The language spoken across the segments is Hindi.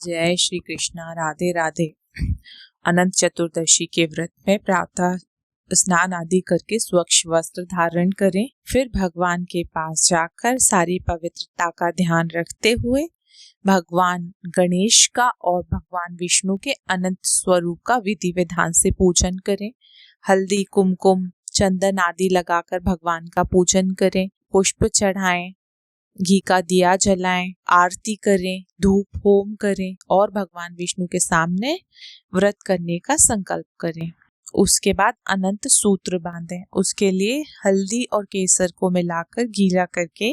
जय श्री कृष्णा। राधे राधे। अनंत चतुर्दशी के व्रत में प्रातः स्नान आदि करके स्वच्छ वस्त्र धारण करें। फिर भगवान के पास जाकर सारी पवित्रता का ध्यान रखते हुए भगवान गणेश का और भगवान विष्णु के अनंत स्वरूप का विधि विधान से पूजन करें। हल्दी, कुमकुम, चंदन आदि लगाकर भगवान का पूजन करें। पुष्प चढ़ाएं, घी का दिया जलाएं, आरती करें, धूप होम करें और भगवान विष्णु के सामने व्रत करने का संकल्प करें। उसके बाद अनंत सूत्र बांधें। उसके लिए हल्दी और केसर को मिलाकर गीला करके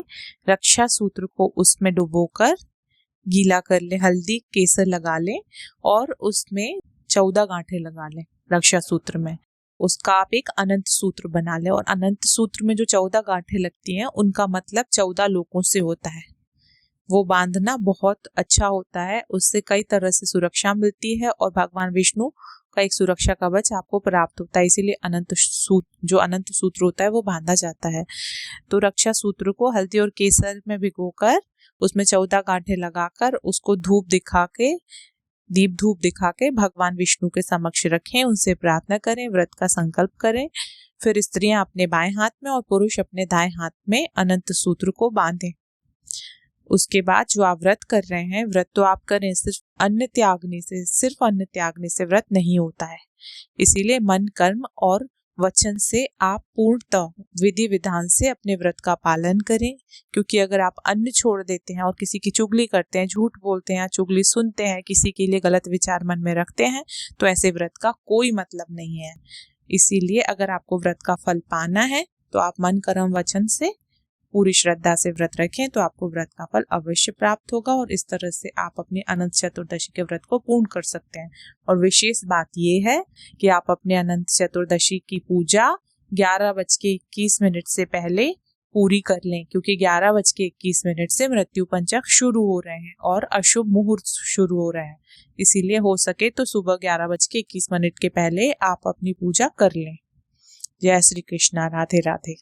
रक्षा सूत्र को उसमें डुबोकर गीला कर ले। हल्दी केसर लगा लें और उसमें 14 गांठें लगा लें रक्षा सूत्र में। उसका आप एक अनंत सूत्र बना लें और अनंत सूत्र में जो 14 गांठें लगती हैं उनका मतलब 14 लोकों से होता है। वो बांधना बहुत अच्छा होता है, उससे कई तरह से सुरक्षा मिलती है और भगवान विष्णु का एक सुरक्षा कवच आपको प्राप्त होता है। इसीलिए जो अनंत सूत्र होता है वो बांधा जाता है। तो रक्षा सूत्र को हल्दी और केसर में भिगोकर उसमें 14 गांठें लगाकर उसको दीप धूप दिखा के भगवान विष्णु के समक्ष रखें। उनसे प्रार्थना करें, व्रत का संकल्प करें। फिर स्त्रियां अपने बाएं हाथ में और पुरुष अपने दाएं हाथ में अनंत सूत्र को बांधें। उसके बाद जो आप व्रत कर रहे हैं, व्रत तो आप करें, सिर्फ अन्न त्यागने से व्रत नहीं होता है। इसीलिए मन, कर्म और वचन से आप पूर्णतः विधि विधान से अपने व्रत का पालन करें। क्योंकि अगर आप अन्न छोड़ देते हैं और किसी की चुगली करते हैं, झूठ बोलते हैं, चुगली सुनते हैं, किसी के लिए गलत विचार मन में रखते हैं, तो ऐसे व्रत का कोई मतलब नहीं है। इसीलिए अगर आपको व्रत का फल पाना है तो आप मन, कर्म, वचन से पूरी श्रद्धा से व्रत रखें तो आपको व्रत का फल अवश्य प्राप्त होगा और इस तरह से आप अपने अनंत चतुर्दशी के व्रत को पूर्ण कर सकते हैं। और विशेष बात यह है कि आप अपने अनंत चतुर्दशी की पूजा 11:21 से पहले पूरी कर लें, क्योंकि 11:21 से मृत्यु पंचक शुरू हो रहे हैं और अशुभ मुहूर्त शुरू हो रहे हैं। इसीलिए हो सके तो सुबह 11:21 के पहले आप अपनी पूजा कर लें। जय श्री कृष्णा। राधे राधे।